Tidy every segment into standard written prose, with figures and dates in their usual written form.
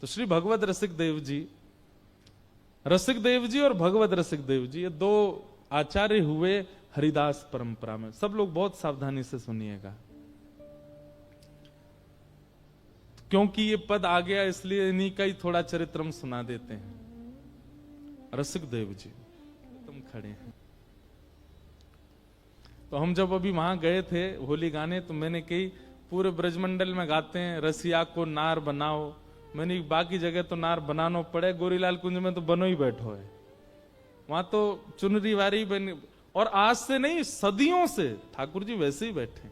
तो श्री भगवत रसिक देव जी और भगवत रसिक देव जी, ये दो आचार्य हुए हरिदास परंपरा में। सब लोग बहुत सावधानी से सुनिएगा, क्योंकि ये पद आ गया इसलिए इन्हीं का ही थोड़ा चरित्र हम सुना देते हैं। रसिक देव जी तुम खड़े हैं। तो हम जब अभी वहां गए थे होली गाने, तो मैंने कही पूरे ब्रजमंडल में गाते हैं रसिया को नार बनाओ। मैंने बाकी जगह तो नार बनाना पड़े, गोरीलाल कुंज में तो बनो ही बैठो है। वहां तो चुनरी वारी बन, और आज से नहीं सदियों से ठाकुर जी वैसे ही बैठे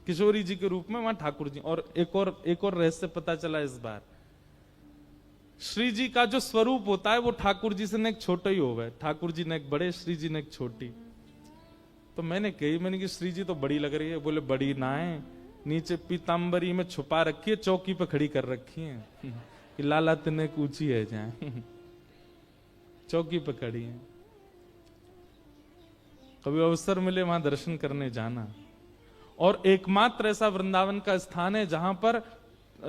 किशोरी जी के रूप में वहां ठाकुर जी। और एक और रहस्य पता चला इस बार, श्री जी का जो स्वरूप होता है वो ठाकुर जी से न एक छोटा ही होगा, ठाकुर जी ने एक बड़े, श्री जी ने एक छोटी। तो मैंने कि श्री जी तो बड़ी लग रही है। बोले बड़ी ना है, नीचे पीतांबरी में छुपा रखी है, चौकी पे खड़ी कर रखी है कि लाला तिने ऊंची है जाए चौकी पे खड़ी है। कभी अवसर मिले वहां दर्शन करने जाना। और एकमात्र ऐसा वृंदावन का स्थान है जहां पर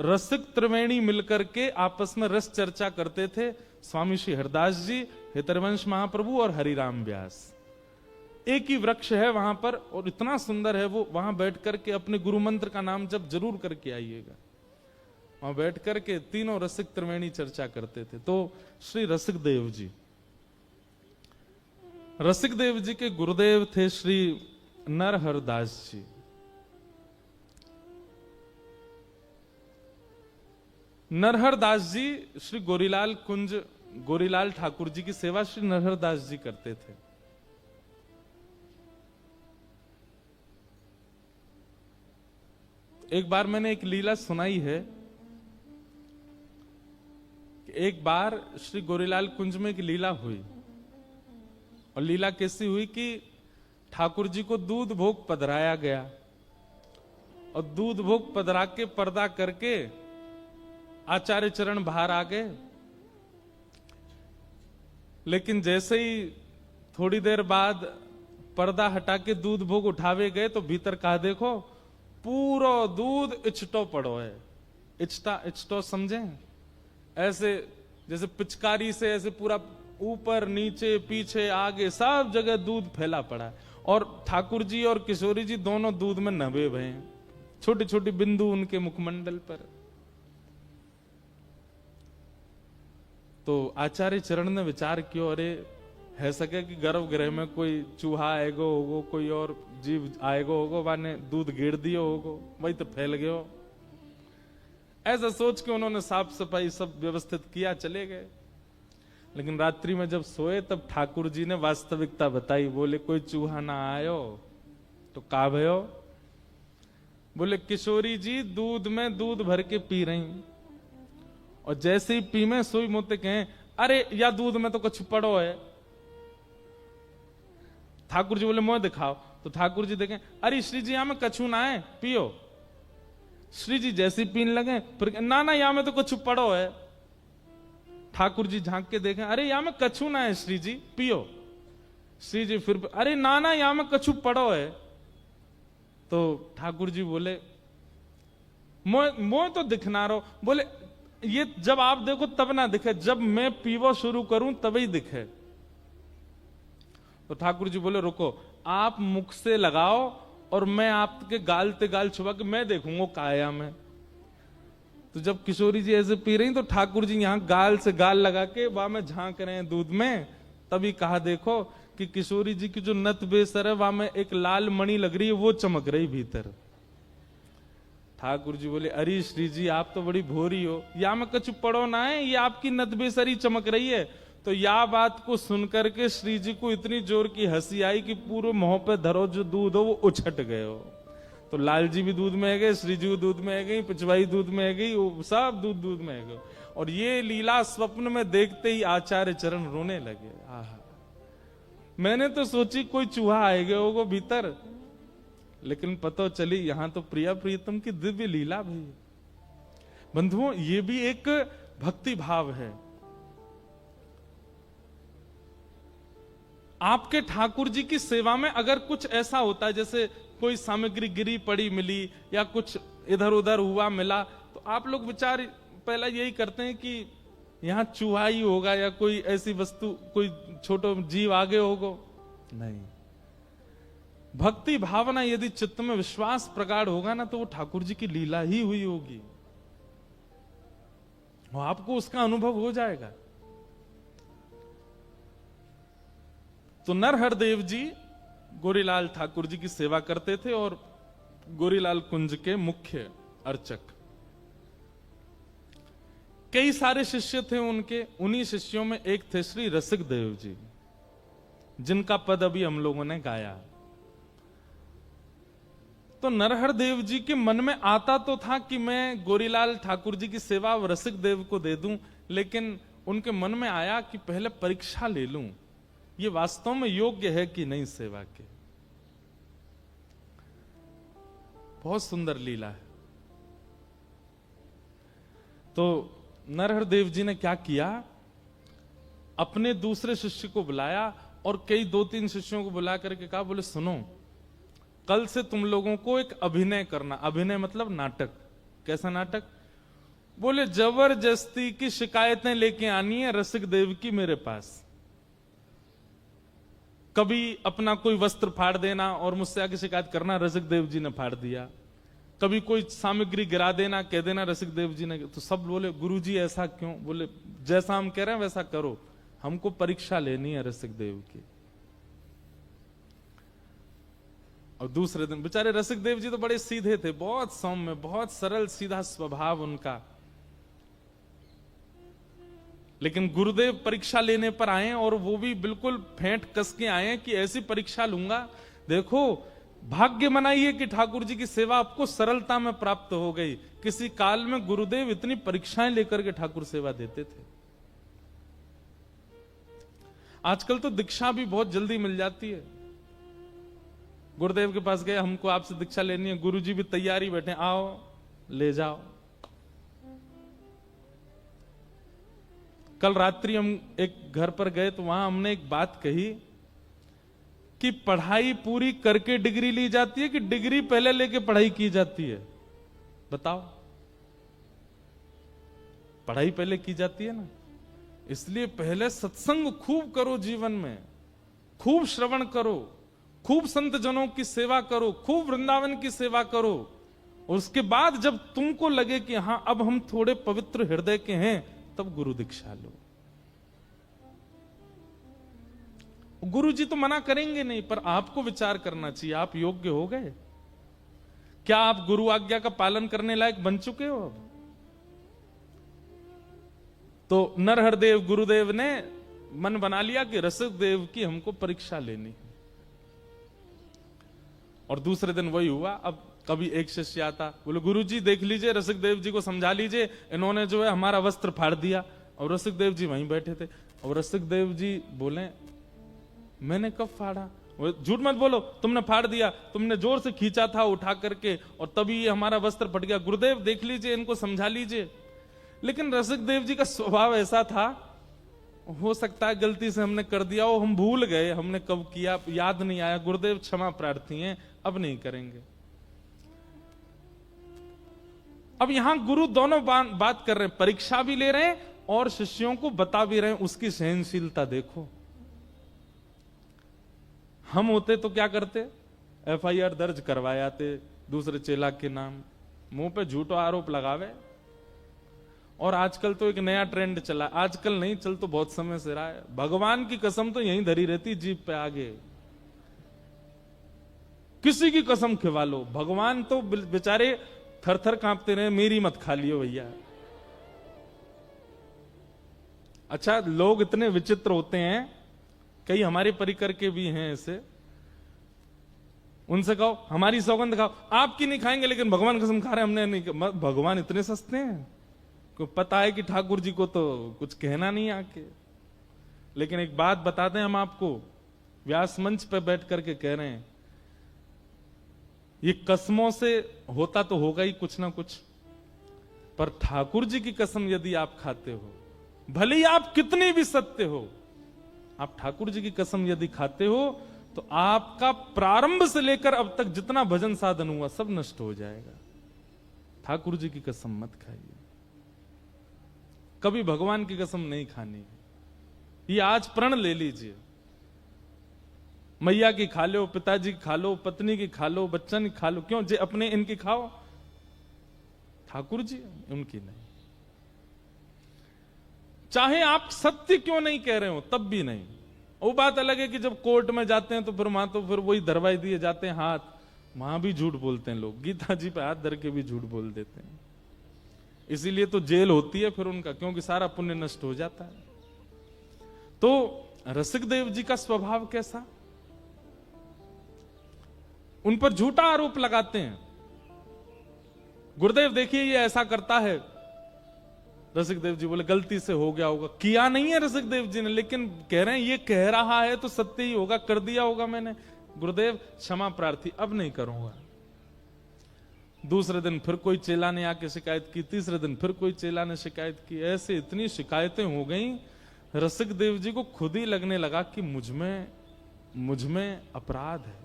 रसिक त्रिवेणी मिलकर के आपस में रस चर्चा करते थे। स्वामी श्री हरदास जी, हितरवंश महाप्रभु और हरिराम व्यास, एक ही वृक्ष है वहां पर, और इतना सुंदर है वो। वहां बैठ करके अपने गुरु मंत्र का नाम जब जरूर करके आइएगा। वहां बैठ करके तीनों रसिक त्रिवेणी चर्चा करते थे। तो श्री रसिक देव जी के गुरुदेव थे श्री नरहरदास जी। नरहरदास जी श्री गोरीलाल ठाकुर जी की सेवा श्री नरहरदास जी करते थे। एक बार मैंने एक लीला सुनाई है कि एक बार श्री गोरीलाल कुंज में एक लीला हुई। और लीला कैसी हुई कि ठाकुर जी को दूध भोग पधराया गया, और दूध भोग पधरा के पर्दा करके आचार्य चरण बाहर आ गए। लेकिन जैसे ही थोड़ी देर बाद पर्दा हटा के दूध भोग उठावे गए, तो भीतर कहा देखो पूरा दूध इचटो पड़ो है। इचटो समझे? ऐसे जैसे पिचकारी से ऐसे पूरा ऊपर नीचे पीछे आगे सब जगह दूध फैला पड़ा है। और ठाकुर जी और किशोरी जी दोनों दूध में नभे हुए हैं, छोटी छोटी बिंदु उनके मुखमंडल पर। तो आचार्य चरण ने विचार किया, अरे है सके कि गर्भगृह में कोई चूहा आएगो होगो, कोई और जीव आएगो होगो, वाने दूध गिर दियो होगो, वही तो फैल गयो। ऐसा सोच के उन्होंने साफ सफाई सब व्यवस्थित किया, चले गए। लेकिन रात्रि में जब सोए तब ठाकुर जी ने वास्तविकता बताई। बोले कोई चूहा ना आयो तो का भयो? बोले किशोरी जी दूध में दूध भर के पी रही, और जैसे ही पी में सोई मोते कहें अरे या दूध में तो कुछ पड़ो है। ठाकुर जी बोले मोह दिखाओ। तो ठाकुर जी देखें, अरे श्री जी यहाँ में कछु ना है, पियो। श्री जी जैसे ही पीने लगे फिर ना यहाँ में तो कुछ पड़ो है। ठाकुर जी झांक के देखें, अरे यहाँ में कछु ना है श्री जी, पियो। श्री जी फिर अरे ना यहाँ में कछु पड़ो है। तो ठाकुर जी बोले मोह तो दिखना रहो। बोले ये जब आप देखो तब ना दिखे, जब मैं पीवो शुरू करूं तभी दिखे। तो ठाकुर जी बोले रुको, आप मुख से लगाओ और मैं आपके गाल ते गाल छुपा के मैं देखूंगा काया में। तो जब किशोरी जी ऐसे पी रही तो ठाकुर जी यहां गाल से गाल लगा के वहां में झांक रहे हैं दूध में। तभी कहा देखो कि किशोरी जी की जो नत बेसर है वहां में एक लाल मणि लग रही है, वो चमक रही भीतर। ठाकुर जी बोले अरे श्री जी आप तो बड़ी भोरी हो, या में कुछ पड़ो ना है, ये आपकी नत बेसरी चमक रही है। तो या बात को सुनकर के श्री जी को इतनी जोर की हंसी आई कि पूरे मुंह पे धरो जो दूध हो वो उछट गए हो। तो लाल जी भी दूध में है गए, श्री जी दूध में है गई, पिछवाई दूध में है गई, सब दूध में है गए। और ये लीला स्वप्न में देखते ही आचार्य चरण रोने लगे। आहा, मैंने तो सोची कोई चूहा आएगा होगा भीतर, लेकिन पता चली यहां तो प्रिया प्रियतम की दिव्य लीला भी। बंधुओं ये भी एक भक्ति भाव है। आपके ठाकुर जी की सेवा में अगर कुछ ऐसा होता है, जैसे कोई सामग्री गिरी पड़ी मिली या कुछ इधर उधर हुआ मिला, तो आप लोग विचार पहला यही करते हैं कि यहां चूहा ही होगा या कोई ऐसी वस्तु, कोई छोटा जीव आगे होगा। नहीं, भक्ति भावना यदि चित्त में विश्वास प्रगाढ़ होगा ना, तो वो ठाकुर जी की लीला ही हुई होगी, वो आपको उसका अनुभव हो जाएगा। तो नरहरदेव जी गोरीलाल ठाकुर जी की सेवा करते थे और गोरीलाल कुंज के मुख्य अर्चक। कई सारे शिष्य थे उनके, उन्हीं शिष्यों में एक थे श्री रसिक देव जी, जिनका पद अभी हम लोगों ने गाया। तो नरहरदेव जी के मन में आता तो था कि मैं गोरीलाल ठाकुर जी की सेवा रसिक देव को दे दूं, लेकिन उनके मन में आया कि पहले परीक्षा ले लूं, ये वास्तव में योग्य है कि नहीं सेवा के। बहुत सुंदर लीला है। तो नरहरदेव जी ने क्या किया, अपने दूसरे शिष्य को बुलाया और कई 2-3 शिष्यों को बुला करके कहा, बोले सुनो, कल से तुम लोगों को एक अभिनय करना। अभिनय मतलब नाटक। कैसा नाटक? बोले जबरदस्ती की शिकायतें लेके आनी है रसिक देव की मेरे पास। कभी अपना कोई वस्त्र फाड़ देना और मुझसे आके शिकायत करना, रसिक देव जी ने फाड़ दिया। कभी कोई सामग्री गिरा देना, कह देना रसिक देव जी ने। तो सब बोले गुरुजी ऐसा क्यों? बोले जैसा हम कह रहे हैं वैसा करो, हमको परीक्षा लेनी है रसिक देव की। और दूसरे दिन बेचारे रसिक देव जी तो बड़े सीधे थे, बहुत सौम्य, बहुत सरल सीधा स्वभाव उनका। लेकिन गुरुदेव परीक्षा लेने पर आए और वो भी बिल्कुल फेंट कस के आए कि ऐसी परीक्षा लूंगा, देखो भाग्य मनाइए कि ठाकुर जी की सेवा आपको सरलता में प्राप्त हो गई। किसी काल में गुरुदेव इतनी परीक्षाएं लेकर के ठाकुर सेवा देते थे। आजकल तो दीक्षा भी बहुत जल्दी मिल जाती है। गुरुदेव के पास गए, हमको आपसे दीक्षा लेनी है, गुरुजी भी तैयारी बैठे, आओ ले जाओ। कल रात्रि हम एक घर पर गए तो वहां हमने एक बात कही कि पढ़ाई पूरी करके डिग्री ली जाती है कि डिग्री पहले लेके पढ़ाई की जाती है? बताओ। पढ़ाई पहले की जाती है ना, इसलिए पहले सत्संग खूब करो, जीवन में खूब श्रवण करो, खूब संत जनों की सेवा करो, खूब वृंदावन की सेवा करो। और उसके बाद जब तुमको लगे कि हां अब हम थोड़े पवित्र हृदय के हैं, तब गुरु दीक्षा लो। गुरु जी तो मना करेंगे नहीं, पर आपको विचार करना चाहिए, आप योग्य हो गए? क्या आप गुरु आज्ञा का पालन करने लायक बन चुके हो अब? तो नरहरदेव गुरुदेव ने मन बना लिया कि रसिक देव की हमको परीक्षा लेनी है। और दूसरे दिन वही हुआ। अब कभी एक शिष्य आता, बोले गुरुजी देख लीजिए, रसिक देव जी को समझा लीजिए, इन्होंने जो है हमारा वस्त्र फाड़ दिया। और रसिक देव जी वहीं बैठे थे। और रसिक देव जी बोले मैंने कब फाड़ा? झूठ मत बोलो, तुमने फाड़ दिया, तुमने जोर से खींचा था उठा करके और तभी हमारा वस्त्र फट गया। गुरुदेव देख लीजिए, इनको समझा लीजिए। लेकिन रसिक देव जी का स्वभाव ऐसा था, हो सकता है गलती से हमने कर दिया हो, हम भूल गए, हमने कब किया याद नहीं आया, गुरुदेव क्षमा प्रार्थी हैं, अब नहीं करेंगे। अब यहां गुरु दोनों बात कर रहे हैं, परीक्षा भी ले रहे हैं और शिष्यों को बता भी रहे हैं। उसकी सहनशीलता देखो। हम होते तो क्या करते? FIR दर्ज करवायाते दूसरे चेला के नाम, मुंह पे झूठो आरोप लगावे। और आजकल तो एक नया ट्रेंड चला, आजकल नहीं, चल तो बहुत समय से रहा है, भगवान की कसम तो यहीं धरी रहती जीभ पे आगे, किसी की कसम खिवा लो, भगवान तो बेचारे थर थर कांपते रहे, मेरी मत खा लियो भैया। अच्छा, लोग इतने विचित्र होते हैं, कई हमारे परिकर के भी हैं ऐसे, उनसे कहो हमारी सौगंध खाओ, आपकी नहीं खाएंगे लेकिन भगवान कसम खा रहे हमने नहीं। भगवान इतने सस्ते हैं, को पता है कि ठाकुर जी को तो कुछ कहना नहीं आके। लेकिन एक बात बताते हैं हम आपको, व्यास मंच पे बैठ करके कह रहे हैं, ये कसमों से होता तो होगा ही कुछ ना कुछ, पर ठाकुर जी की कसम यदि आप खाते हो, भले ही आप कितने भी सत्य हो, आप ठाकुर जी की कसम यदि खाते हो तो आपका प्रारंभ से लेकर अब तक जितना भजन साधन हुआ सब नष्ट हो जाएगा। ठाकुर जी की कसम मत खाइए, कभी भगवान की कसम नहीं खानी। ये आज प्रण ले लीजिए, मैया की खा लो, पिताजी की खा लो, पत्नी की खा लो, बच्चन की खा लो, क्यों जे अपने इनकी खाओ, ठाकुर जी उनकी नहीं। चाहे आप सत्य क्यों नहीं कह रहे हो तब भी नहीं। वो बात अलग है कि जब कोर्ट में जाते हैं तो फिर वहां तो फिर वही धरवाई दिए जाते हैं हाथ, वहां भी झूठ बोलते हैं लोग, गीता जी पे हाथ धर के भी झूठ बोल देते हैं। इसीलिए तो जेल होती है फिर उनका, क्योंकि सारा पुण्य नष्ट हो जाता है। तो रसिक देव जी का स्वभाव कैसा, उन पर झूठा आरोप लगाते हैं। गुरुदेव देखिए ये ऐसा करता है, रसिक देव जी बोले गलती से हो गया होगा, किया नहीं है रसिक देव जी ने, लेकिन कह रहे हैं ये कह रहा है तो सत्य ही होगा, कर दिया होगा मैंने, गुरुदेव क्षमा प्रार्थी, अब नहीं करूंगा। दूसरे दिन फिर कोई चेला ने आके शिकायत की, तीसरे दिन फिर कोई चेला ने शिकायत की, ऐसे इतनी शिकायतें हो गई, रसिक देव जी को खुद ही लगने लगा कि मुझ में अपराध है।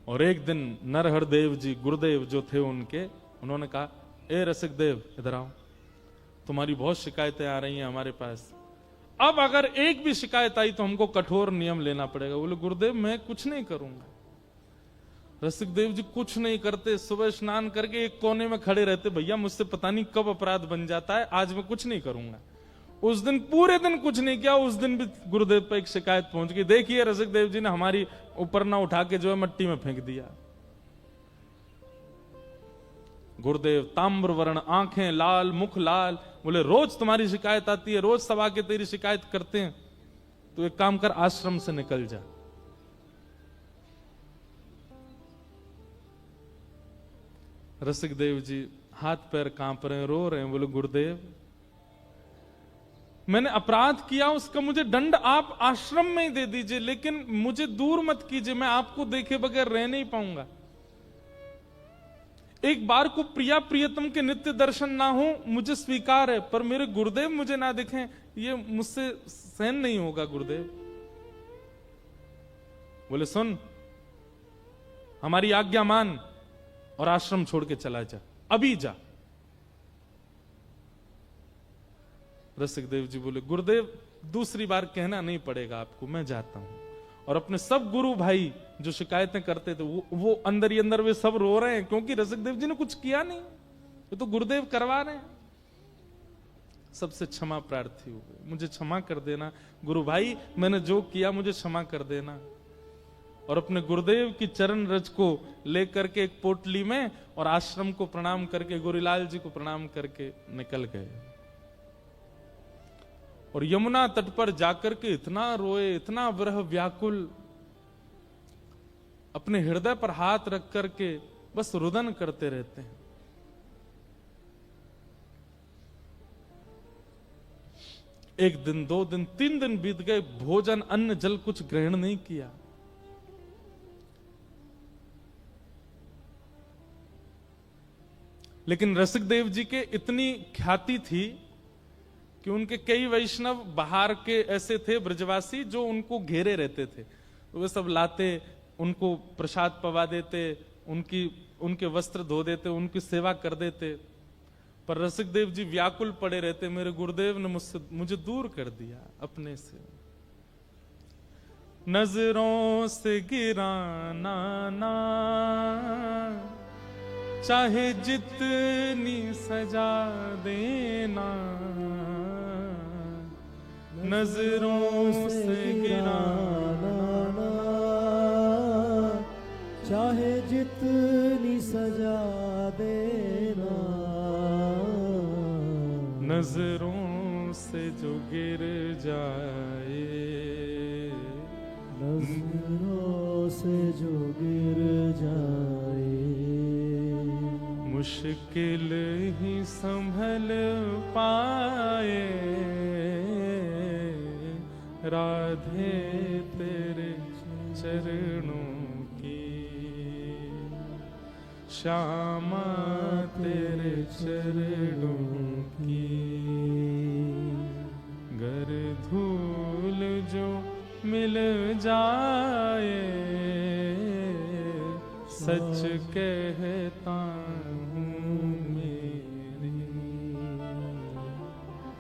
और एक दिन नरहर देव जी गुरुदेव जो थे उनके, उन्होंने कहा ए रसिक देव इधर आओ, तुम्हारी बहुत शिकायतें आ रही हैं हमारे पास, अब अगर एक भी शिकायत आई तो हमको कठोर नियम लेना पड़ेगा। बोले गुरुदेव मैं कुछ नहीं करूंगा। रसिक देव जी कुछ नहीं करते, सुबह स्नान करके एक कोने में खड़े रहते, भैया मुझसे पता नहीं कब अपराध बन जाता है, आज मैं कुछ नहीं करूंगा। उस दिन पूरे दिन कुछ नहीं किया, उस दिन भी गुरुदेव पर एक शिकायत पहुंच गई, देखिए रसिक देव जी ने हमारी ऊपर ना उठा के जो है मट्टी में फेंक दिया। गुरुदेव ताम्र वर्ण, आंखें लाल, मुख लाल, बोले रोज तुम्हारी शिकायत आती है, रोज सब आके तेरी शिकायत करते हैं, तो एक काम कर आश्रम से निकल जा। रसिक देव जी हाथ पैर कांप रहे हैं, रो रहे हैं, बोले गुरुदेव मैंने अपराध किया, उसका मुझे दंड आप आश्रम में ही दे दीजिए, लेकिन मुझे दूर मत कीजिए, मैं आपको देखे बगैर रह नहीं पाऊंगा। एक बार को प्रिया प्रियतम के नित्य दर्शन ना हो मुझे स्वीकार है, पर मेरे गुरुदेव मुझे ना दिखें ये मुझसे सहन नहीं होगा। गुरुदेव बोले सुन, हमारी आज्ञा मान और आश्रम छोड़ के चला जा, अभी जा। रसिक देव जी बोले गुरुदेव दूसरी बार कहना नहीं पड़ेगा आपको, मैं जाता हूं। और अपने सब गुरु भाई जो शिकायतें करते थे वो अंदर ही अंदर वे सब रो रहे हैं, क्योंकि रसिक देव जी ने कुछ किया नहीं, ये तो गुरुदेव करवा रहे हैं। सबसे क्षमा प्रार्थी हो गए, मुझे क्षमा कर देना गुरु भाई, मैंने जो किया मुझे क्षमा कर देना। और अपने गुरुदेव की चरण रज को लेकर के एक पोटली में और आश्रम को प्रणाम करके, गुरुलाल जी को प्रणाम करके निकल गए। और यमुना तट पर जाकर के इतना रोए, इतना विरह व्याकुल, अपने हृदय पर हाथ रख करके बस रुदन करते रहते हैं। एक दिन, 2 दिन, 3 दिन बीत गए, भोजन अन्न जल कुछ ग्रहण नहीं किया। लेकिन रसिक देव जी के इतनी ख्याति थी कि उनके कई वैष्णव बाहर के ऐसे थे ब्रजवासी जो उनको घेरे रहते थे, तो वे सब लाते, उनको प्रसाद पवा देते, उनके वस्त्र धो देते, उनकी सेवा कर देते। पर रसिक देव जी व्याकुल पड़े रहते, मेरे गुरुदेव ने मुझे दूर कर दिया अपने से। नजरों से गिराना ना, चाहे जितनी सजा देना, नजरों से गिराना ना, चाहे जितनी सजा देना, नजरों से जो गिर जाए, नजरों से जो गिर जाए, मुश्किल ही संभल पाए, राधे तेरे चरणों की, श्यामा तेरे चरणों की, गर धूल जो मिल जाए, सच कहता हूँ मेरी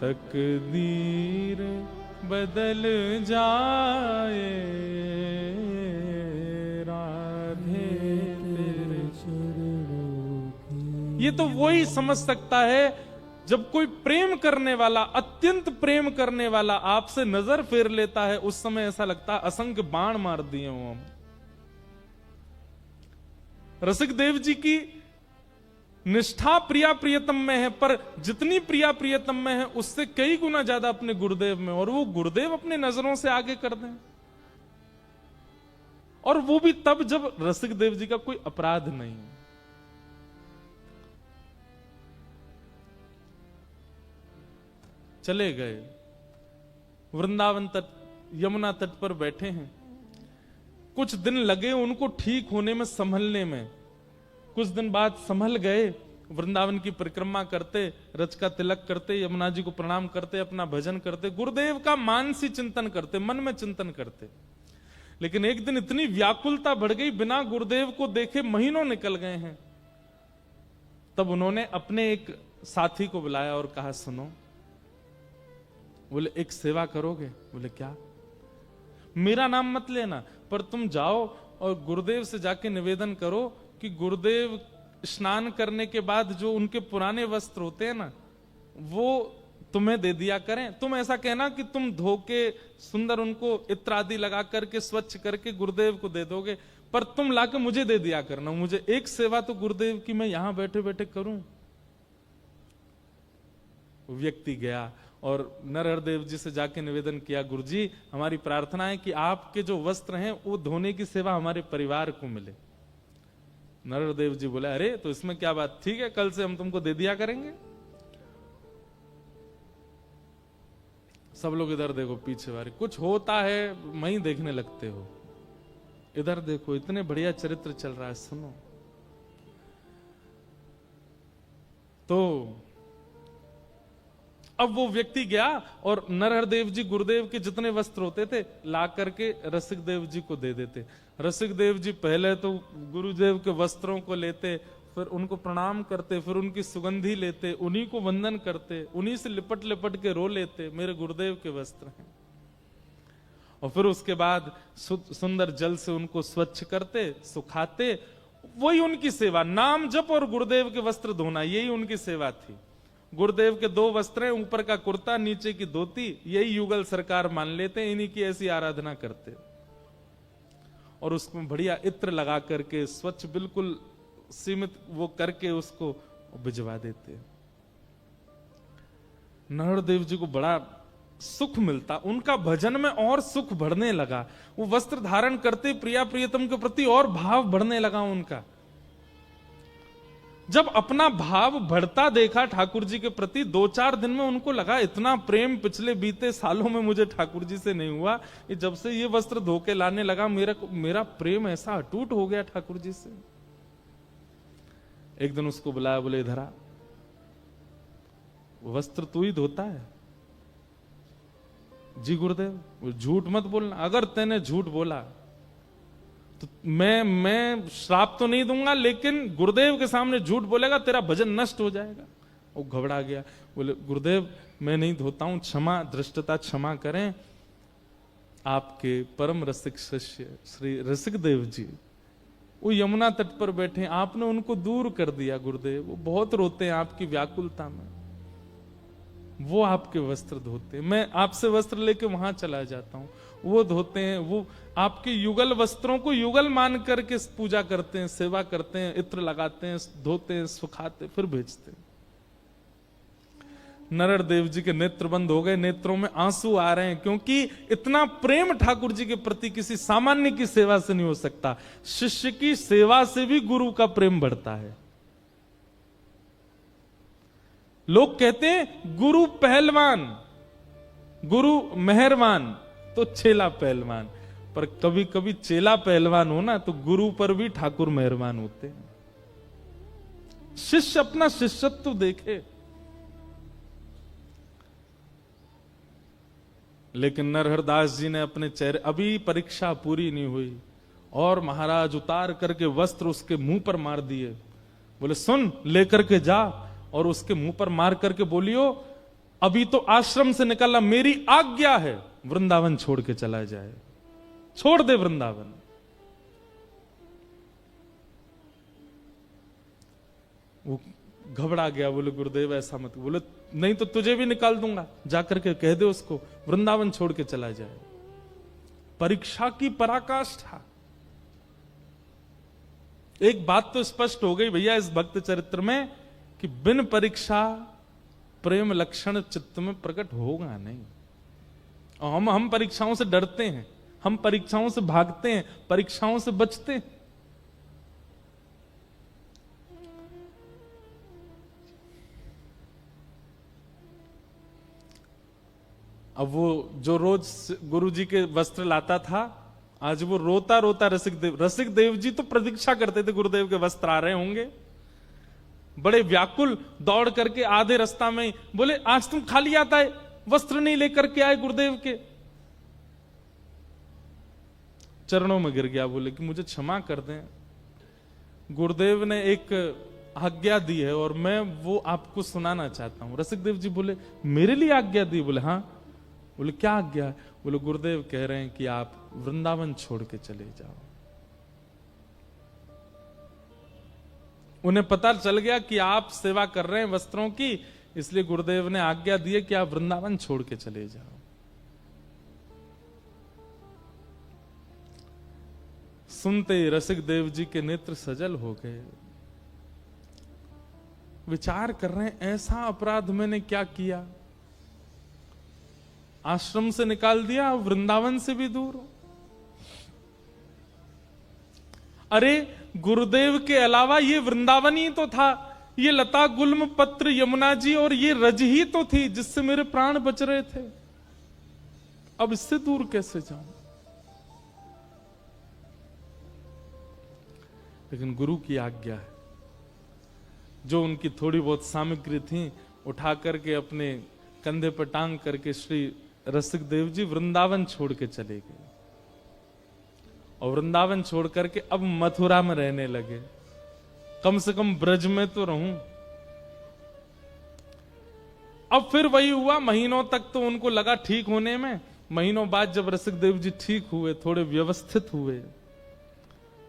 तकदीर बदल जाए राधे तेरे चरणों की ये तो वही समझ सकता है जब कोई प्रेम करने वाला, अत्यंत प्रेम करने वाला आपसे नजर फेर लेता है, उस समय ऐसा लगता है असंख्य बाण मार दिए हो हम। रसिक देव जी की निष्ठा प्रिया प्रियतम में है, पर जितनी प्रिया प्रियतम में है उससे कई गुना ज्यादा अपने गुरुदेव में, और वो गुरुदेव अपने नजरों से आगे कर दें, और वो भी तब जब रसिक देव जी का कोई अपराध नहीं। चले गए वृंदावन तट, यमुना तट पर बैठे हैं। कुछ दिन लगे उनको ठीक होने में, संभलने में। कुछ दिन बाद संभल गए, वृंदावन की परिक्रमा करते, रच का तिलक करते, यमुना जी को प्रणाम करते, अपना भजन करते, गुरुदेव का मानसी चिंतन करते, मन में चिंतन करते। लेकिन एक दिन इतनी व्याकुलता बढ़ गई, बिना गुरुदेव को देखे महीनों निकल गए हैं। तब उन्होंने अपने एक साथी को बुलाया और कहा, सुनो। बोले, एक सेवा करोगे? बोले, क्या? मेरा नाम मत लेना, पर तुम जाओ और गुरुदेव से जाके निवेदन करो कि गुरुदेव स्नान करने के बाद जो उनके पुराने वस्त्र होते हैं ना, वो तुम्हें दे दिया करें। तुम ऐसा कहना कि तुम धो के सुंदर उनको इत्र आदि लगा करके स्वच्छ करके गुरुदेव को दे दोगे, पर तुम लाके मुझे दे दिया करना। मुझे एक सेवा तो गुरुदेव की मैं यहां बैठे बैठे करूं। व्यक्ति गया और नरहरदेव जी से जाके निवेदन किया, गुरुजी हमारी प्रार्थना है कि आपके जो वस्त्र हैं वो धोने की सेवा हमारे परिवार को मिले। नरहरदेव जी बोले, अरे तो इसमें क्या बात, ठीक है, कल से हम तुमको दे दिया करेंगे। सब लोग इधर देखो, पीछे वाले कुछ होता है वहीं देखने लगते हो। इधर देखो, इतने बढ़िया चरित्र चल रहा है, सुनो। तो अब वो व्यक्ति गया और नरहरदेव जी गुरुदेव के जितने वस्त्र होते थे ला करके रसिक देव जी को दे देते। रसिक देव जी पहले तो गुरुदेव के वस्त्रों को लेते, फिर उनको प्रणाम करते, फिर उनकी सुगंधी लेते, उन्हीं को वंदन करते, उन्हीं से लिपट लिपट के रो लेते, मेरे गुरुदेव के वस्त्र हैं। और फिर उसके बाद सुंदर जल से उनको स्वच्छ करते, सुखाते। वही उनकी सेवा, नाम जप और गुरुदेव के वस्त्र धोना, यही उनकी सेवा थी। गुरुदेव के दो वस्त्र हैं, ऊपर का कुर्ता, नीचे की धोती, यही युगल सरकार मान लेते, इन्हीं की ऐसी आराधना करते। और उसमें बढ़िया इत्र लगा करके स्वच्छ बिल्कुल सीमित वो करके उसको भिजवा देते। नरहरदेव जी को बड़ा सुख मिलता, उनका भजन में और सुख बढ़ने लगा। वो वस्त्र धारण करते प्रिया प्रियतम के प्रति और भाव बढ़ने लगा उनका। जब अपना भाव बढ़ता देखा ठाकुर जी के प्रति, 2-4 दिन में उनको लगा इतना प्रेम पिछले बीते सालों में मुझे ठाकुर जी से नहीं हुआ, ये जब से ये वस्त्र धो के लाने लगा मेरा प्रेम ऐसा अटूट हो गया ठाकुर जी से। एक दिन उसको बुलाया, बोले इधर आ, वस्त्र तू ही धोता है? जी गुरुदेव। झूठ मत बोलना, अगर तैने झूठ बोला तो मैं श्राप तो नहीं दूंगा, लेकिन गुरुदेव के सामने झूठ बोलेगा तेरा भजन नष्ट हो जाएगा। वो घबरा गया, बोले गुरुदेव मैं नहीं धोता हूं, क्षमा, धृष्टता क्षमा करें। आपके परम रसिक शिष्य श्री रसिक देव जी वो यमुना तट पर बैठे, आपने उनको दूर कर दिया गुरुदेव। वो बहुत रोते हैं आपकी व्याकुलता में, वो आपके वस्त्र धोते, मैं आपसे वस्त्र लेके वहां चला जाता हूं, वो धोते हैं। वो आपके युगल वस्त्रों को युगल मान करके पूजा करते हैं, सेवा करते हैं, इत्र लगाते हैं, धोते हैं, सुखाते, फिर भेजते हैं। नरहरदेव जी के नेत्र बंद हो गए, नेत्रों में आंसू आ रहे हैं, क्योंकि इतना प्रेम ठाकुर जी के प्रति किसी सामान्य की सेवा से नहीं हो सकता। शिष्य की सेवा से भी गुरु का प्रेम बढ़ता है। लोग कहते हैं गुरु पहलवान, गुरु मेहरबान तो चेला पहलवान, पर कभी कभी चेला पहलवान हो ना तो गुरु पर भी ठाकुर मेहरबान होते हैं। शिष्य अपना शिष्यत्व देखे। लेकिन नरहरदास जी ने अपने चेहरे, अभी परीक्षा पूरी नहीं हुई और महाराज उतार करके वस्त्र उसके मुंह पर मार दिए। बोले सुन, लेकर के जा और उसके मुंह पर मार करके बोलियो, अभी तो आश्रम से निकला, मेरी आज्ञा है वृंदावन छोड़ के चला जाए, छोड़ दे वृंदावन। वो घबरा गया, बोले गुरुदेव ऐसा मत। बोले नहीं तो तुझे भी निकाल दूंगा, जाकर के कह दे उसको वृंदावन छोड़ के चला जाए। परीक्षा की पराकाष्ठा। एक बात तो स्पष्ट हो गई भैया इस भक्त चरित्र में कि बिन परीक्षा प्रेम लक्षण चित्त में प्रकट होगा नहीं। और हम परीक्षाओं से डरते हैं, हम परीक्षाओं से भागते हैं, परीक्षाओं से बचते हैं। अब वो जो रोज गुरु जी के वस्त्र लाता था, आज वो रोता रोता रसिक देव जी तो प्रतीक्षा करते थे गुरुदेव के वस्त्र आ रहे होंगे, बड़े व्याकुल दौड़ करके आधे रास्ता में बोले आज तुम खाली आता है, वस्त्र नहीं लेकर के आए गुरुदेव के। चरणों में गिर गया, बोले कि मुझे क्षमा कर दें, गुरुदेव ने एक आज्ञा दी है और मैं वो आपको सुनाना चाहता हूं। रसिक देव जी बोले मेरे लिए आज्ञा दी? बोले हाँ। बोले क्या आज्ञा है? बोले गुरुदेव कह रहे हैं कि आप वृंदावन छोड़ के चले जाओ। उन्हें पता चल गया कि आप सेवा कर रहे हैं वस्त्रों की, इसलिए गुरुदेव ने आज्ञा दी है कि आप वृंदावन छोड़ के चले जाओ। सुनते ही रसिक देव जी के नेत्र सजल हो गए। विचार कर रहे हैं ऐसा अपराध मैंने क्या किया, आश्रम से निकाल दिया, वृंदावन से भी दूर। अरे गुरुदेव के अलावा ये वृंदावन ही तो था, ये लता गुल्म पत्र यमुना जी और ये रज ही तो थी जिससे मेरे प्राण बच रहे थे। अब इससे दूर कैसे जाऊं? लेकिन गुरु की आज्ञा है। जो उनकी थोड़ी बहुत सामग्री थी उठा करके अपने कंधे पर टांग करके श्री रसिक देव जी वृंदावन छोड़ के चले गए। और वृंदावन छोड़ करके अब मथुरा में रहने लगे। कम से कम ब्रज में तो रहूं। अब फिर वही हुआ, महीनों तक तो उनको लगा ठीक होने में। महीनों बाद जब रसिक देव जी ठीक हुए, थोड़े व्यवस्थित हुए,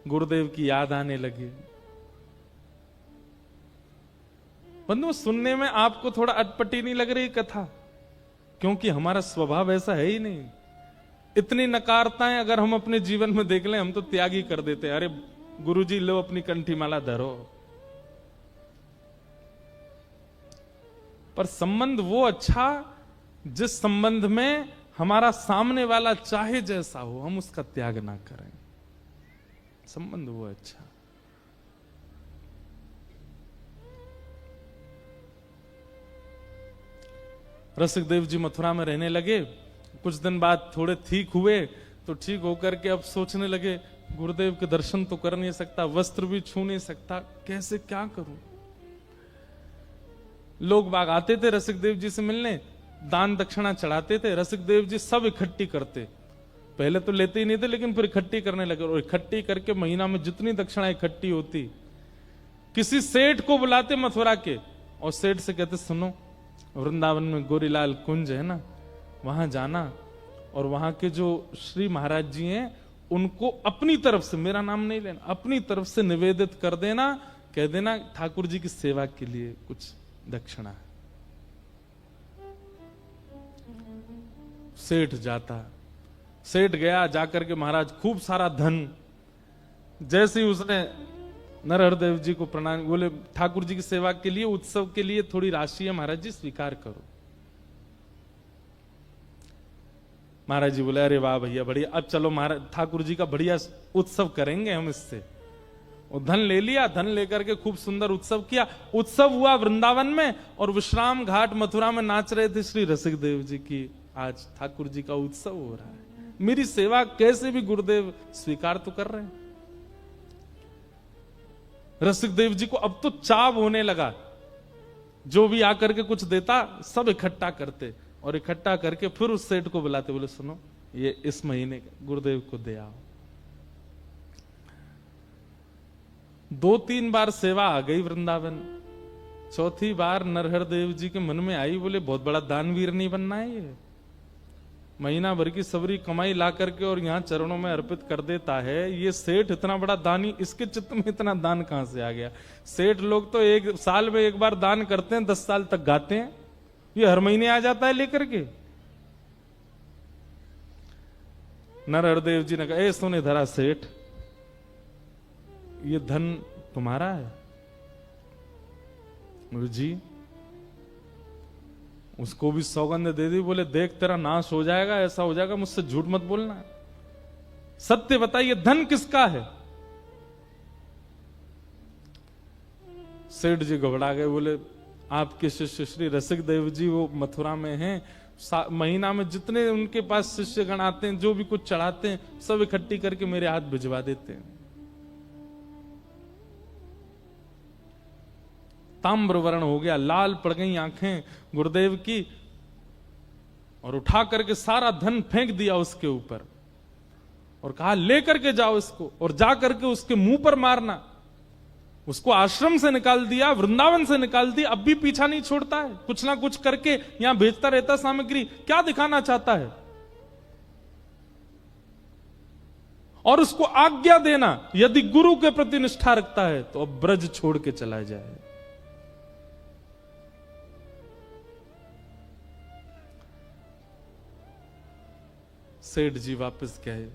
गुरुदेव की याद आने लगी। बंधु सुनने में आपको थोड़ा अटपटी नहीं लग रही कथा? क्योंकि हमारा स्वभाव ऐसा है ही नहीं। इतनी नकारताएं अगर हम अपने जीवन में देख लें, हम तो त्याग ही कर देते हैं। अरे गुरुजी लो अपनी कंठी माला धरो। पर संबंध वो अच्छा जिस संबंध में हमारा सामने वाला चाहे जैसा हो, हम उसका त्याग ना करें। संबंध वो अच्छा। रसिक देव जी मथुरा में रहने लगे। कुछ दिन बाद थोड़े ठीक हुए, तो ठीक होकर के अब सोचने लगे गुरुदेव के दर्शन तो कर नहीं सकता, वस्त्र भी छू नहीं सकता, कैसे क्या करूं? लोग बाग आते थे रसिक देव जी से मिलने, दान दक्षिणा चढ़ाते थे। रसिक देव जी सब इकट्ठी करते। पहले तो लेते ही नहीं थे, लेकिन फिर इकट्ठी करने लगे। और इकट्ठी करके महीना में जितनी दक्षिणा इकट्ठी होती, किसी सेठ को बुलाते मथुरा के, और सेठ से कहते सुनो वृंदावन में गोरीलाल कुंज है ना, वहां जाना और वहां के जो श्री महाराज जी हैं उनको अपनी तरफ से, मेरा नाम नहीं लेना, अपनी तरफ से निवेदित कर देना, कह देना ठाकुर जी की सेवा के लिए कुछ दक्षिणा है। सेठ जाता, सेठ गया, जाकर के महाराज खूब सारा धन, जैसे ही उसने नरहरदेव जी को प्रणाम, बोले ठाकुर जी की सेवा के लिए, उत्सव के लिए थोड़ी राशि है महाराज जी, स्वीकार करो। महाराज जी बोले अरे वाह भैया बढ़िया, अब चलो महाराज ठाकुर जी का बढ़िया उत्सव करेंगे हम इससे। और धन ले लिया, धन लेकर के खूब सुंदर उत्सव किया। उत्सव हुआ वृंदावन में, और विश्राम घाट मथुरा में नाच रहे थे श्री रसिक देव जी की आज ठाकुर जी का उत्सव हो रहा है, मेरी सेवा कैसे भी गुरुदेव स्वीकार तो कर रहे हैं। रसिक देव जी को अब तो चाव होने लगा, जो भी आकर के कुछ देता सब इकट्ठा करते, और इकट्ठा करके फिर उस सेठ को बुलाते, बोले सुनो ये इस महीने गुरुदेव को दे आओ। 2-3 बार सेवा आ गई वृंदावन, चौथी बार नरहर देव जी के मन में आई, बोले बहुत बड़ा दानवीर नहीं बनना है ये, महीना भर की सबरी कमाई ला करके और यहाँ चरणों में अर्पित कर देता है, ये सेठ इतना बड़ा दानी, इसके चित्त में इतना दान कहां से आ गया। सेठ लोग तो 1 साल में 1 बार दान करते हैं, 10 साल तक गाते हैं, ये हर महीने आ जाता है लेकर के। नरहर देव जी ने कहा, ए सुने धरा सेठ, ये धन तुम्हारा है? बोले जी। उसको भी सौगंध दे दी, बोले देख तेरा नाश हो जाएगा, ऐसा हो जाएगा, मुझसे झूठ मत बोलना, सत्य बताइए धन किसका है? सेठ जी घबरा गए, बोले आपके शिष्य श्री रसिक देव जी वो मथुरा में हैं, महीना में जितने उनके पास शिष्य गण आते हैं, जो भी कुछ चढ़ाते हैं, सब इकट्ठी करके मेरे हाथ भिजवा देते हैं। ताम्र वर्ण हो गया, लाल पड़ गई आंखें गुरुदेव की, और उठा करके सारा धन फेंक दिया उसके ऊपर और कहा लेकर के जाओ इसको, और जा करके उसके मुंह पर मारना। उसको आश्रम से निकाल दिया, वृंदावन से निकाल दिया, अब भी पीछा नहीं छोड़ता है, कुछ ना कुछ करके यहां भेजता रहता सामग्री। क्या दिखाना चाहता है? और उसको आज्ञा देना, यदि गुरु के प्रति निष्ठा रखता है तो अब ब्रज छोड़ के चला जाए। सेठ जी वापस गए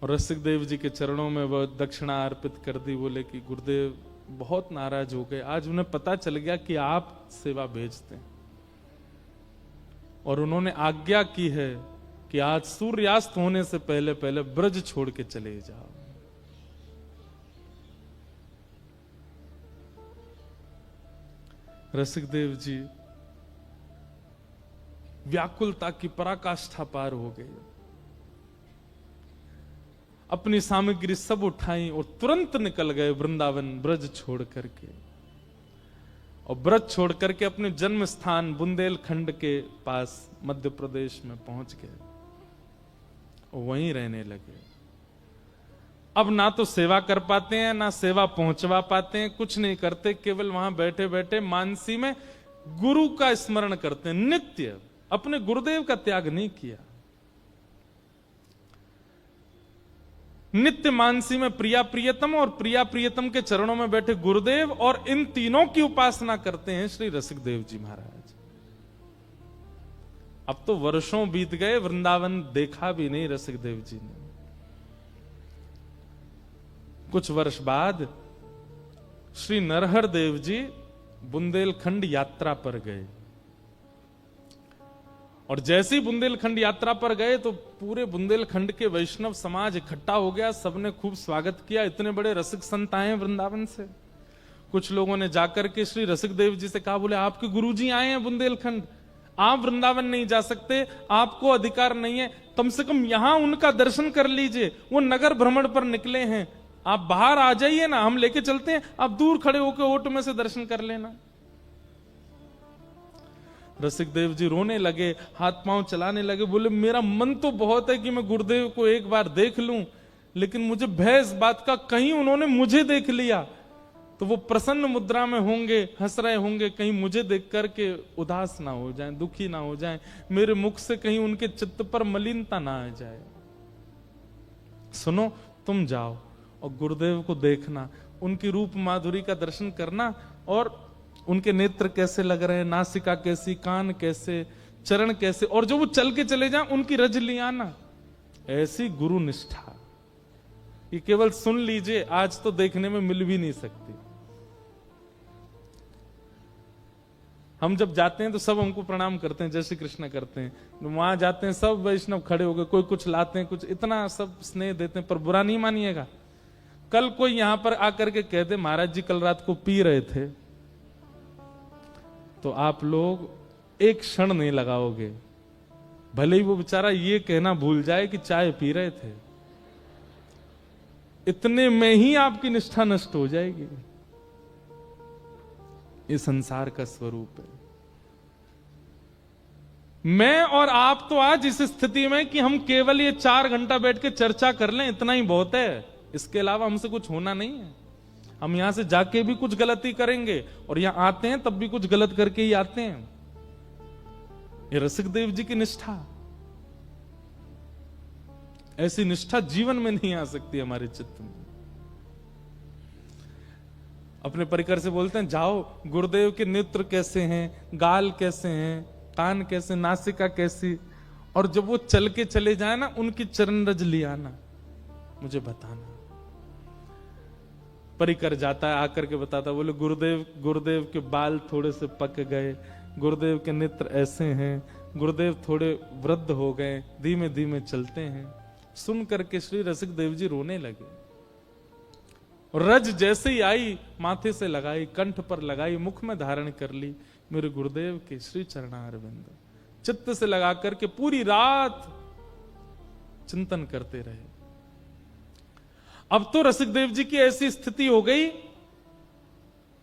और रसिक देव जी के चरणों में वह दक्षिणा अर्पित कर दी। बोले कि गुरुदेव बहुत नाराज हो गए, आज उन्हें पता चल गया कि आप सेवा भेजते हैं, और उन्होंने आज्ञा की है कि आज सूर्यास्त होने से पहले पहले ब्रज छोड़ के चले जाओ। रसिक देव जी व्याकुलता की पराकाष्ठा पार हो गई, अपनी सामग्री सब उठाई और तुरंत निकल गए वृंदावन ब्रज छोड़ करके, और ब्रज छोड़ करके अपने जन्म स्थान बुंदेलखंड के पास मध्य प्रदेश में पहुंच गए और वहीं रहने लगे। अब ना तो सेवा कर पाते हैं, ना सेवा पहुंचवा पाते हैं, कुछ नहीं करते, केवल वहां बैठे बैठे मानसी में गुरु का स्मरण करते हैं नित्य। अपने गुरुदेव का त्याग नहीं किया, नित्य मानसी में प्रिया प्रियतम और प्रिया प्रियतम के चरणों में बैठे गुरुदेव, और इन तीनों की उपासना करते हैं श्री रसिक देव जी महाराज। अब तो वर्षों बीत गए, वृंदावन देखा भी नहीं रसिक देव जी ने। कुछ वर्ष बाद श्री नरहर देव जी बुंदेलखंड यात्रा पर गए, और जैसे ही बुंदेलखंड यात्रा पर गए तो पूरे बुंदेलखंड के वैष्णव समाज इकट्ठा हो गया, सबने खूब स्वागत किया। इतने बड़े रसिक संत आए हैं वृंदावन से। कुछ लोगों ने जाकर के श्री रसिक देव जी से कहा, बोले आपके गुरुजी आए हैं बुंदेलखंड, आप वृंदावन नहीं जा सकते, आपको अधिकार नहीं है, कम से कम यहां उनका दर्शन कर लीजिए, वो नगर भ्रमण पर निकले हैं, आप बाहर आ जाइए ना, हम लेके चलते हैं, आप दूर खड़े होकर ओट में से दर्शन कर लेना। रसिक देव जी रोने लगे, हाथ पांव चलाने लगे, बोले मेरा मन तो बहुत है कि मैं गुरुदेव को एक बार देख लूं, लेकिन मुझे भय इस बात का, कहीं उन्होंने मुझे देख लिया तो वो प्रसन्न मुद्रा में होंगे, हंस रहे होंगे, कहीं मुझे देख करके उदास ना हो जाएं, दुखी ना हो जाएं, मेरे मुख से कहीं उनके चित्त पर मलिनता ना आ जाए। सुनो, तुम जाओ और गुरुदेव को देखना, उनकी रूप माधुरी का दर्शन करना, और उनके नेत्र कैसे लग रहे हैं, नासिका कैसी, कान कैसे, चरण कैसे, और जो वो चल के चले जाएं उनकी रज लियाना। ऐसी गुरु निष्ठा ये केवल सुन लीजिए, आज तो देखने में मिल भी नहीं सकती। हम जब जाते हैं तो सब हमको प्रणाम करते हैं, जय श्री कृष्ण करते हैं, वहां जाते हैं सब वैष्णव खड़े हो गए, कोई कुछ लाते हैं, कुछ इतना सब स्नेह देते हैं, पर बुरा नहीं मानिएगा। कल कोई यहां पर आकर के कहते महाराज जी कल रात को पी रहे थे, तो आप लोग एक क्षण नहीं लगाओगे, भले ही वो बेचारा ये कहना भूल जाए कि चाय पी रहे थे, इतने में ही आपकी निष्ठा नष्ट हो जाएगी। ये संसार का स्वरूप है। मैं और आप तो आज इस स्थिति में कि हम केवल ये 4 घंटा बैठ के चर्चा कर लें, इतना ही बहुत है, इसके अलावा हमसे कुछ होना नहीं है। हम यहां से जाके भी कुछ गलती करेंगे और यहां आते हैं तब भी कुछ गलत करके ही आते हैं। ये रसिक देव जी की निष्ठा, ऐसी निष्ठा जीवन में नहीं आ सकती हमारे चित्त में। अपने परिकर से बोलते हैं, जाओ गुरुदेव के नेत्र कैसे हैं, गाल कैसे हैं, कान कैसे, नासिका कैसी, और जब वो चल के चले जाए ना, उनकी चरण रज लिया ना, मुझे बताना। परिकर जाता है, आकर के बताता, बोले गुरुदेव के बाल थोड़े से पक गए, गुरुदेव के नेत्र ऐसे हैं, गुरुदेव थोड़े वृद्ध हो गए, धीमे धीमे चलते हैं। सुन करके श्री रसिक देव जी रोने लगे। रज जैसे ही आई, माथे से लगाई, कंठ पर लगाई, मुख में धारण कर ली, मेरे गुरुदेव के श्री चरणारविंद। चित्त से लगा करके पूरी रात चिंतन करते रहे। अब तो रसिक देव जी की ऐसी स्थिति हो गई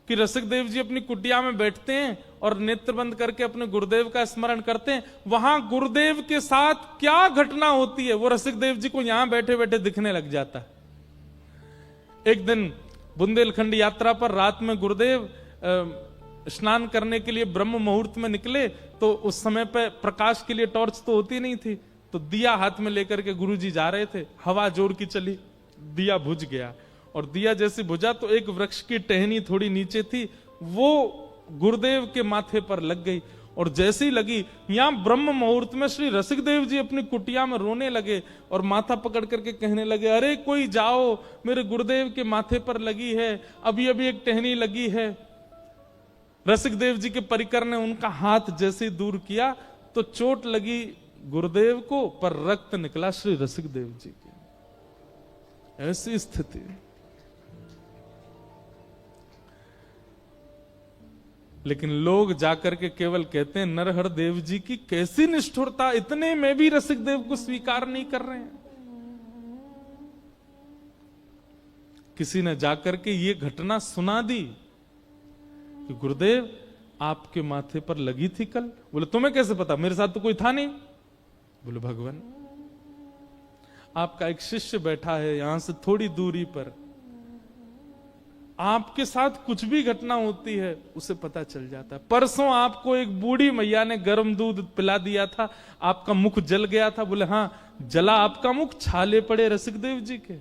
कि रसिक देव जी अपनी कुटिया में बैठते हैं और नेत्र बंद करके अपने गुरुदेव का स्मरण करते हैं। वहां गुरुदेव के साथ क्या घटना होती है वो रसिक देव जी को यहां बैठे बैठे दिखने लग जाता है। एक दिन बुंदेलखंड यात्रा पर रात में गुरुदेव स्नान करने के लिए ब्रह्म मुहूर्त में निकले, तो उस समय पे प्रकाश के लिए टॉर्च तो होती नहीं थी, तो दिया हाथ में लेकर के गुरुजी जा रहे थे। हवा जोर की चली, दिया बुझ गया, और दिया जैसे बुझा तो एक वृक्ष की टहनी थोड़ी नीचे थी, वो गुरुदेव के माथे पर लग गई। और जैसे ही लगी, यहां ब्रह्म मुहूर्त में श्री रसिक देव जी अपनी कुटिया में रोने लगे और माथा पकड़ करके कहने लगे, अरे कोई जाओ, मेरे गुरुदेव के माथे पर लगी है, अभी अभी एक टहनी लगी है। रसिक देव जी के परिकर ने उनका हाथ जैसे ही दूर किया तो चोट लगी गुरुदेव को, पर रक्त निकला श्री रसिक देव जी के। ऐसी स्थिति। लेकिन लोग जाकर के केवल कहते हैं, नरहर देव जी की कैसी निष्ठुरता, इतने में भी रसिक देव को स्वीकार नहीं कर रहे हैं। किसी ने जाकर के ये घटना सुना दी कि गुरुदेव आपके माथे पर लगी थी कल। बोले तुम्हें कैसे पता, मेरे साथ तो कोई था नहीं। बोले भगवान, आपका एक शिष्य बैठा है यहां से थोड़ी दूरी पर, आपके साथ कुछ भी घटना होती है उसे पता चल जाता है। परसों आपको एक बूढ़ी मैया ने गर्म दूध पिला दिया था, आपका मुख जल गया था। बोले हाँ, जला आपका मुख, छाले पड़े रसिक देव जी के।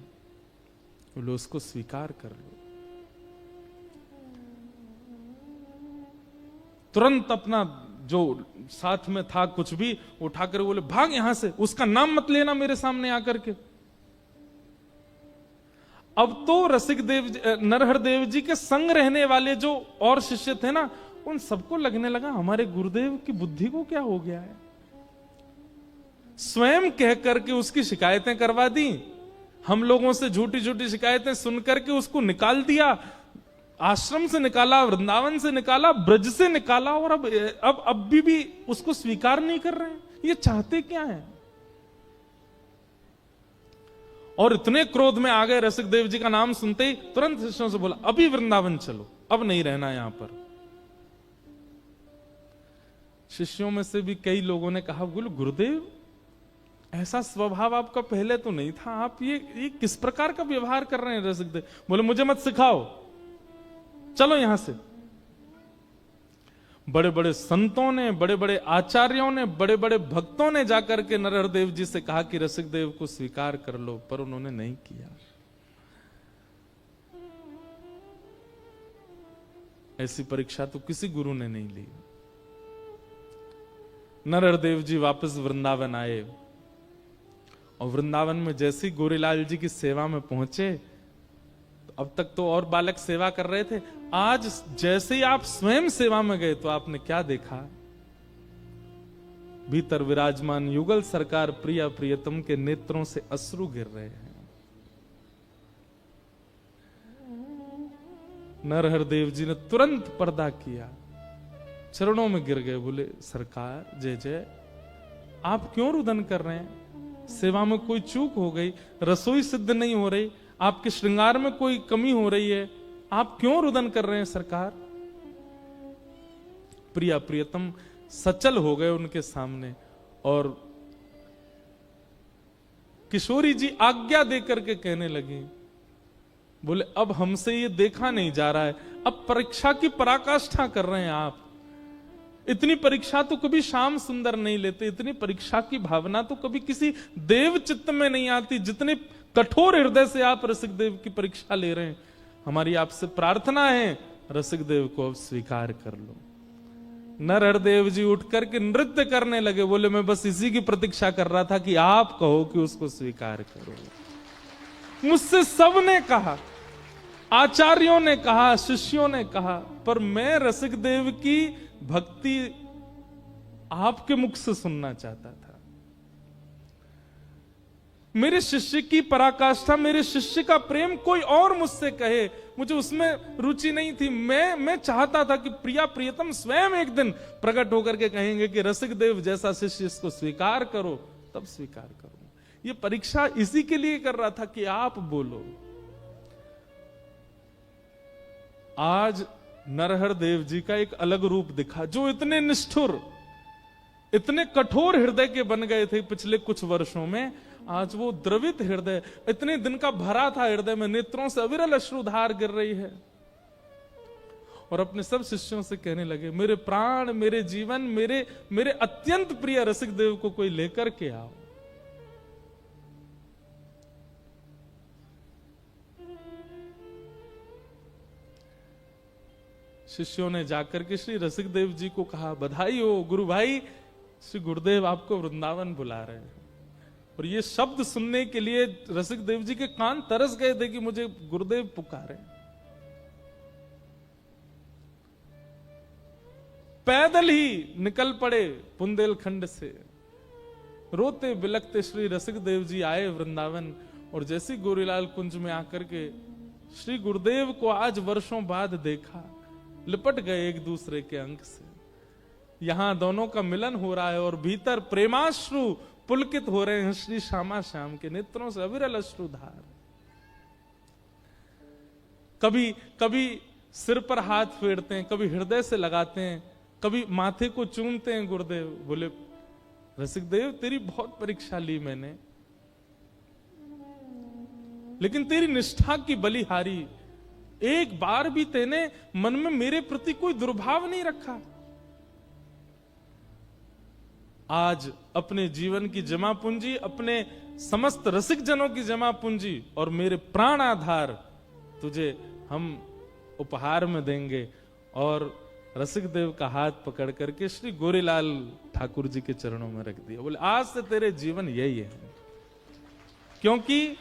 बोले उसको स्वीकार कर लो। तुरंत अपना जो साथ में था कुछ भी उठाकर बोले, भाग यहां से, उसका नाम मत लेना मेरे सामने आकर के। अब तो रसिक देव नरहर देव जी के संग रहने वाले जो और शिष्य थे ना, उन सबको लगने लगा हमारे गुरुदेव की बुद्धि को क्या हो गया है। स्वयं कह करके उसकी शिकायतें करवा दी, हम लोगों से झूठी झूठी शिकायतें सुन करके उसको निकाल दिया, आश्रम से निकाला, वृंदावन से निकाला, ब्रज से निकाला, और अब भी उसको स्वीकार नहीं कर रहे हैं। ये चाहते क्या है। और इतने क्रोध में आ गए, रसिक देव जी का नाम सुनते ही तुरंत शिष्यों से बोला, अभी वृंदावन चलो, अब नहीं रहना यहां पर। शिष्यों में से भी कई लोगों ने कहा, बोलो गुरुदेव, ऐसा स्वभाव आपका पहले तो नहीं था, आप ये किस प्रकार का व्यवहार कर रहे हैं रसिक देव। बोले मुझे मत सिखाओ, चलो यहां से। बड़े बड़े संतों ने, बड़े बड़े आचार्यों ने, बड़े बड़े भक्तों ने जाकर के नरहर देव जी से कहा कि रसिक देव को स्वीकार कर लो, पर उन्होंने नहीं किया। ऐसी परीक्षा तो किसी गुरु ने नहीं ली। नरहर देव जी वापस वृंदावन आए, और वृंदावन में जैसे ही गोरीलाल जी की सेवा में पहुंचे, अब तक तो और बालक सेवा कर रहे थे, आज जैसे ही आप स्वयं सेवा में गए तो आपने क्या देखा। भीतर विराजमान युगल सरकार प्रिया प्रियतम के नेत्रों से अश्रु गिर रहे हैं। नरहर देव जी ने तुरंत पर्दा किया, चरणों में गिर गए, बोले सरकार जय जय, आप क्यों रुदन कर रहे हैं। सेवा में कोई चूक हो गई, रसोई सिद्ध नहीं हो रही, आपके श्रृंगार में कोई कमी हो रही है, आप क्यों रुदन कर रहे हैं सरकार। प्रिया प्रियतम सचल हो गए उनके सामने, और किशोरी जी आज्ञा देकर के कहने लगी, बोले अब हमसे ये देखा नहीं जा रहा है, अब परीक्षा की पराकाष्ठा कर रहे हैं आप। इतनी परीक्षा तो कभी श्याम सुंदर नहीं लेते, इतनी परीक्षा की भावना तो कभी किसी देव चित्त में नहीं आती, जितने कठोर हृदय से आप रसिक देव की परीक्षा ले रहे हैं। हमारी आपसे प्रार्थना है, रसिक देव को अब स्वीकार कर लो। नरहरदेव जी उठ करके नृत्य करने लगे, बोले मैं बस इसी की प्रतीक्षा कर रहा था कि आप कहो कि उसको स्वीकार करो। मुझसे सबने कहा, आचार्यों ने कहा, शिष्यों ने कहा, पर मैं रसिक देव की भक्ति आपके मुख से सुनना चाहता था। मेरे शिष्य की पराकाष्ठा, मेरे शिष्य का प्रेम कोई और मुझसे कहे, मुझे उसमें रुचि नहीं थी। मैं चाहता था कि प्रिया प्रियतम स्वयं एक दिन प्रकट होकर के कहेंगे कि रसिक देव जैसा शिष्य इसको स्वीकार करो, तब स्वीकार करो। ये परीक्षा इसी के लिए कर रहा था कि आप बोलो। आज नरहर देव जी का एक अलग रूप दिखा, जो इतने निष्ठुर, इतने कठोर हृदय के बन गए थे पिछले कुछ वर्षों में, आज वो द्रवित हृदय, इतने दिन का भरा था हृदय में, नेत्रों से अविरल अश्रुधार गिर रही है, और अपने सब शिष्यों से कहने लगे, मेरे प्राण, मेरे जीवन, मेरे अत्यंत प्रिय रसिक देव को कोई लेकर के आओ। शिष्यों ने जाकर के श्री रसिक देव जी को कहा, बधाई हो गुरु भाई, श्री गुरुदेव आपको वृंदावन बुला रहे हैं। और ये शब्द सुनने के लिए रसिक देव जी के कान तरस गए थे कि मुझे गुरुदेव पुकारे। पैदल ही निकल पड़े बुंदेलखंड से, रोते बिलखते श्री रसिक देव जी आए वृंदावन। और जैसे गोरीलाल कुंज में आकर के श्री गुरुदेव को आज वर्षों बाद देखा, लिपट गए एक दूसरे के अंक से। यहां दोनों का मिलन हो रहा है और भीतर प्रेमाश्रु पुलकित हो रहे हैं श्री श्यामा श्याम के नेत्रों से अविरल अश्रुधार। कभी कभी सिर पर हाथ फेरते हैं, कभी हृदय से लगाते हैं, कभी माथे को चूमते हैं गुरुदेव। बोले रसिक देव तेरी बहुत परीक्षा ली मैंने, लेकिन तेरी निष्ठा की बलिहारी, एक बार भी तेने मन में मेरे प्रति कोई दुर्भाव नहीं रखा। आज अपने जीवन की जमा पूंजी, अपने समस्त रसिक जनों की जमा पूंजी और मेरे प्राण आधार तुझे हम उपहार में देंगे। और रसिक देव का हाथ पकड़ करके श्री गोरीलाल ठाकुर जी के चरणों में रख दिया। बोले आज से तेरे जीवन यही है, क्योंकि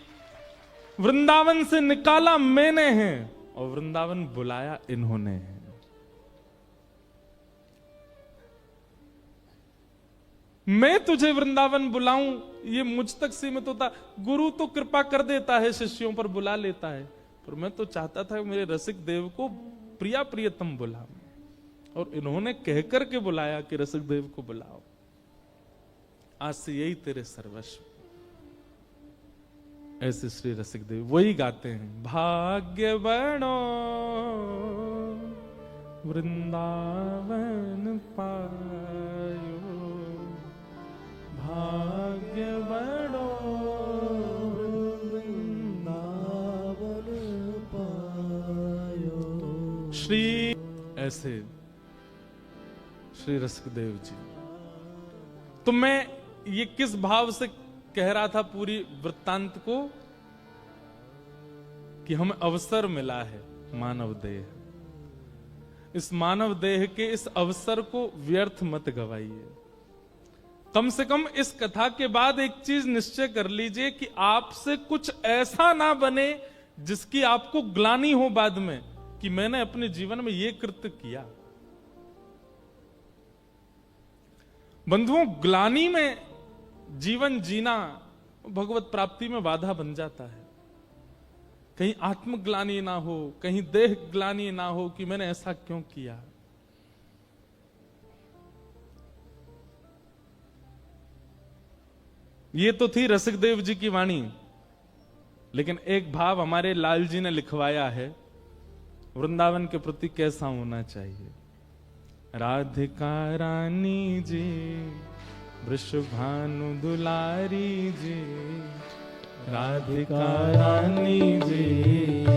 वृंदावन से निकाला मैंने है और वृंदावन बुलाया इन्होंने है। मैं तुझे वृंदावन बुलाऊं ये मुझ तक सीमित होता। गुरु तो कृपा कर देता है, शिष्यों पर बुला लेता है, पर मैं तो चाहता था मेरे रसिक देव को प्रिया प्रियतम बुलाऊं, और इन्होंने कहकर के बुलाया कि रसिक देव को बुलाओ। आज से यही तेरे सर्वस्व। ऐसे श्री रसिक देव वही गाते हैं, भाग्य बनो वृंदावन पायो, भाग्य बनो वृंदावन पायो। श्री ऐसे श्री रसिक देव जी। तो मैं ये किस भाव से कह रहा था पूरी वृत्तांत को, कि हमें अवसर मिला है मानव देह, इस मानव देह के इस अवसर को व्यर्थ मत गवाइए। कम से कम इस कथा के बाद एक चीज निश्चय कर लीजिए कि आपसे कुछ ऐसा ना बने जिसकी आपको ग्लानि हो बाद में कि मैंने अपने जीवन में यह कृत्य किया। बंधुओं, ग्लानि में जीवन जीना भगवत प्राप्ति में बाधा बन जाता है। कहीं आत्मग्लानि ना हो, कहीं देह ग्लानि ना हो कि मैंने ऐसा क्यों किया। ये तो थी रसिक देव जी की वाणी, लेकिन एक भाव हमारे लाल जी ने लिखवाया है वृंदावन के प्रति कैसा होना चाहिए। राधिका रानी जी, वृषभानु दुलारी जी, राधिका रानी जी।